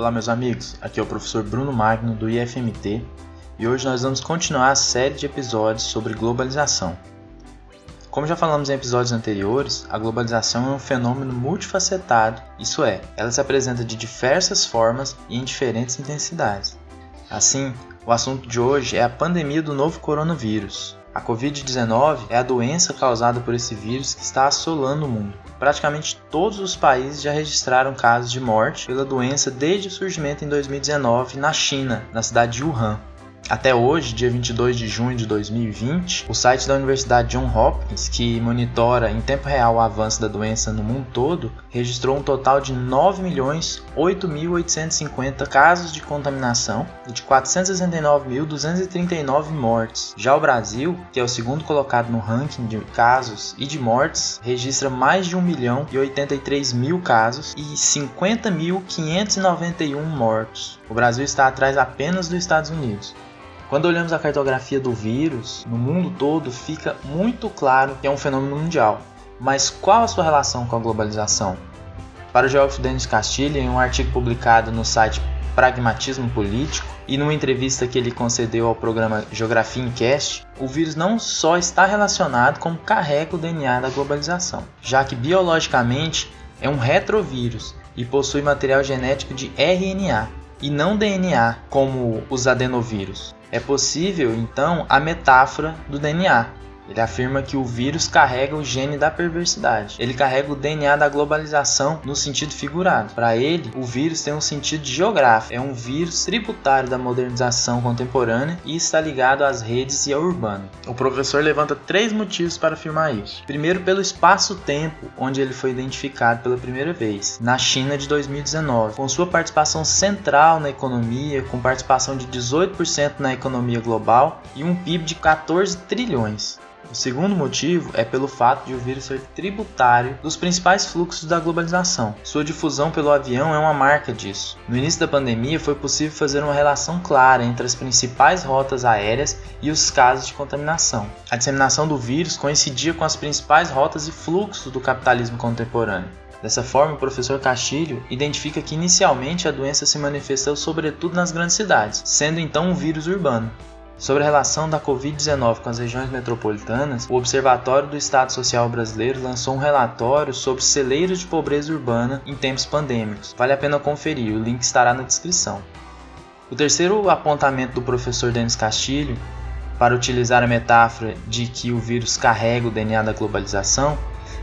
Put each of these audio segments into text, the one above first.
Olá meus amigos, aqui é o professor Bruno Magno do IFMT e hoje nós vamos continuar a série de episódios sobre globalização. Como já falamos em episódios anteriores, a globalização é um fenômeno multifacetado, isso é, ela se apresenta de diversas formas e em diferentes intensidades. Assim, o assunto de hoje é a pandemia do novo coronavírus. A Covid-19 é a doença causada por esse vírus que está assolando o mundo. Praticamente todos os países já registraram casos de morte pela doença desde o surgimento em 2019 na China, na cidade de Wuhan. Até hoje, dia 22 de junho de 2020, o site da Universidade Johns Hopkins, que monitora em tempo real o avanço da doença no mundo todo, registrou um total de 9.008.850 casos de contaminação e de 469.239 mortes. Já o Brasil, que é o segundo colocado no ranking de casos e de mortes, registra mais de 1.083.000 casos e 50.591 mortos. O Brasil está atrás apenas dos Estados Unidos. Quando olhamos a cartografia do vírus, no mundo todo fica muito claro que é um fenômeno mundial. Mas qual a sua relação com a globalização? Para o geógrafo Denis Castilho, em um artigo publicado no site Pragmatismo Político e numa entrevista que ele concedeu ao programa Geografia em Cast, o vírus não só está relacionado, como carrega o DNA da globalização, já que biologicamente é um retrovírus e possui material genético de RNA e não DNA, como os adenovírus. É possível, então, a metáfora do DNA. Ele afirma que o vírus carrega o gene da perversidade. Ele carrega o DNA da globalização no sentido figurado. Para ele, o vírus tem um sentido geográfico. É um vírus tributário da modernização contemporânea e está ligado às redes e ao urbano. O professor levanta 3 motivos para afirmar isso. Primeiro, pelo espaço-tempo onde ele foi identificado pela primeira vez, na China de 2019, com sua participação central na economia, com participação de 18% na economia global e um PIB de 14 trilhões. O segundo motivo é pelo fato de o vírus ser tributário dos principais fluxos da globalização. Sua difusão pelo avião é uma marca disso. No início da pandemia foi possível fazer uma relação clara entre as principais rotas aéreas e os casos de contaminação. A disseminação do vírus coincidia com as principais rotas e fluxos do capitalismo contemporâneo. Dessa forma, o professor Castilho identifica que inicialmente a doença se manifestou sobretudo nas grandes cidades, sendo então um vírus urbano. Sobre a relação da Covid-19 com as regiões metropolitanas, o Observatório do Estado Social Brasileiro lançou um relatório sobre celeiros de pobreza urbana em tempos pandêmicos. Vale a pena conferir, o link estará na descrição. O terceiro apontamento do professor Denis Castilho, para utilizar a metáfora de que o vírus carrega o DNA da globalização,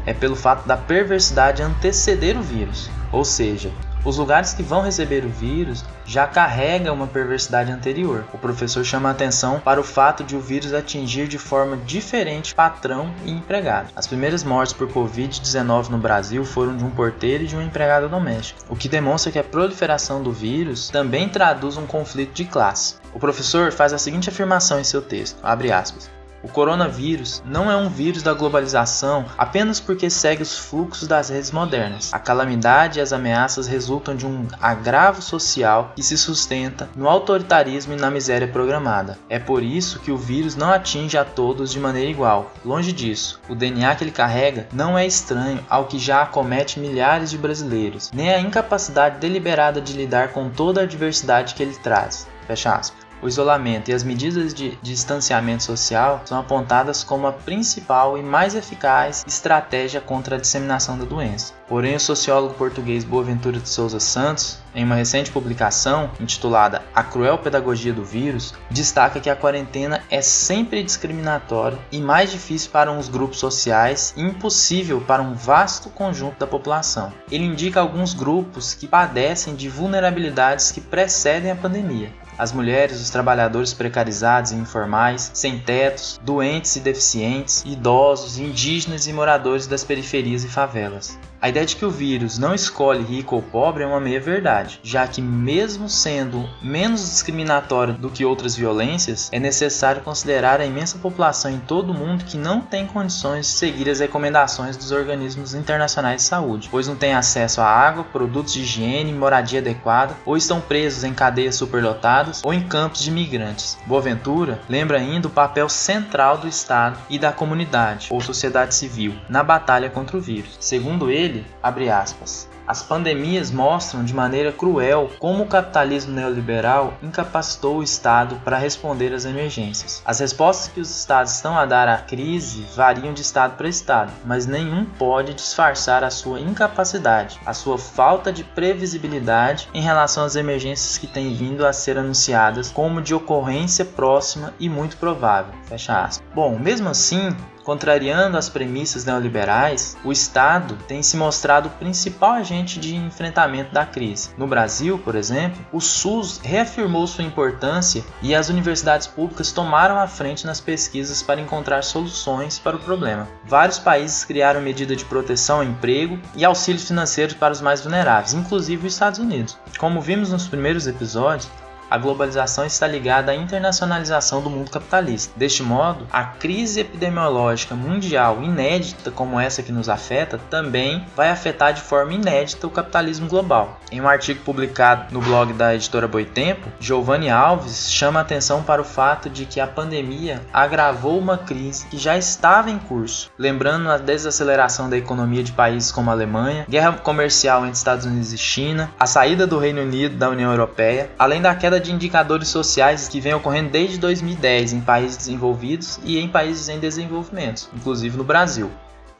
é pelo fato da perversidade anteceder o vírus, ou seja, os lugares que vão receber o vírus já carregam uma perversidade anterior. O professor chama a atenção para o fato de o vírus atingir de forma diferente patrão e empregado. As primeiras mortes por Covid-19 no Brasil foram de um porteiro e de uma empregada doméstica, o que demonstra que a proliferação do vírus também traduz um conflito de classe. O professor faz a seguinte afirmação em seu texto, abre aspas: o coronavírus não é um vírus da globalização apenas porque segue os fluxos das redes modernas. A calamidade e as ameaças resultam de um agravo social que se sustenta no autoritarismo e na miséria programada. É por isso que o vírus não atinge a todos de maneira igual. Longe disso, o DNA que ele carrega não é estranho ao que já acomete milhares de brasileiros, nem a incapacidade deliberada de lidar com toda a diversidade que ele traz. Fecha aspas. O isolamento e as medidas de distanciamento social são apontadas como a principal e mais eficaz estratégia contra a disseminação da doença. Porém, o sociólogo português Boaventura de Souza Santos, em uma recente publicação intitulada A Cruel Pedagogia do Vírus, destaca que a quarentena é sempre discriminatória e mais difícil para uns grupos sociais e impossível para um vasto conjunto da população. Ele indica alguns grupos que padecem de vulnerabilidades que precedem a pandemia. As mulheres, os trabalhadores precarizados e informais, sem tetos, doentes e deficientes, idosos, indígenas e moradores das periferias e favelas. A ideia de que o vírus não escolhe rico ou pobre é uma meia-verdade, já que mesmo sendo menos discriminatório do que outras violências, é necessário considerar a imensa população em todo o mundo que não tem condições de seguir as recomendações dos organismos internacionais de saúde, pois não tem acesso a água, produtos de higiene, moradia adequada, ou estão presos em cadeias superlotadas ou em campos de migrantes. Boaventura lembra ainda o papel central do Estado e da comunidade, ou sociedade civil, na batalha contra o vírus. Segundo ele, abre aspas, As pandemias mostram de maneira cruel como o capitalismo neoliberal incapacitou o Estado para responder às emergências. As respostas que os Estados estão a dar à crise variam de Estado para Estado, mas nenhum pode disfarçar a sua incapacidade, a sua falta de previsibilidade em relação às emergências que têm vindo a ser anunciadas como de ocorrência próxima e muito provável. Fecha aspas. Bom, mesmo assim, contrariando as premissas neoliberais, o Estado tem se mostrado o principal agente de enfrentamento da crise. No Brasil, por exemplo, o SUS reafirmou sua importância e as universidades públicas tomaram a frente nas pesquisas para encontrar soluções para o problema. Vários países criaram medidas de proteção ao emprego e auxílios financeiros para os mais vulneráveis, inclusive os Estados Unidos. Como vimos nos primeiros episódios, a globalização está ligada à internacionalização do mundo capitalista. Deste modo, a crise epidemiológica mundial inédita como essa que nos afeta também vai afetar de forma inédita o capitalismo global. Em um artigo publicado no blog da editora Boitempo, Giovanni Alves chama a atenção para o fato de que a pandemia agravou uma crise que já estava em curso, lembrando a desaceleração da economia de países como a Alemanha, guerra comercial entre Estados Unidos e China, a saída do Reino Unido da União Europeia, além da queda de indicadores sociais que vem ocorrendo desde 2010 em países desenvolvidos e em países em desenvolvimento, inclusive no Brasil.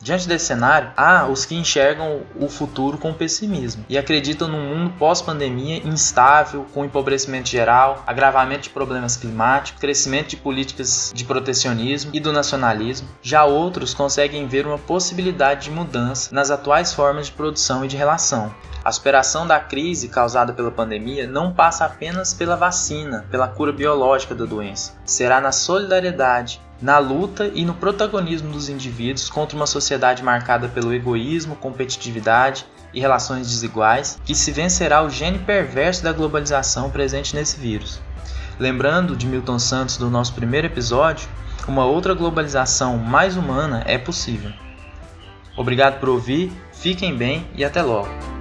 Diante desse cenário, há os que enxergam o futuro com pessimismo e acreditam num mundo pós-pandemia instável, com empobrecimento geral, agravamento de problemas climáticos, crescimento de políticas de protecionismo e do nacionalismo. Já outros conseguem ver uma possibilidade de mudança nas atuais formas de produção e de relação. A superação da crise causada pela pandemia não passa apenas pela vacina, pela cura biológica da doença. Será na solidariedade, na luta e no protagonismo dos indivíduos contra uma sociedade marcada pelo egoísmo, competitividade e relações desiguais que se vencerá o gene perverso da globalização presente nesse vírus. Lembrando de Milton Santos do nosso primeiro episódio, uma outra globalização mais humana é possível. Obrigado por ouvir, fiquem bem e até logo!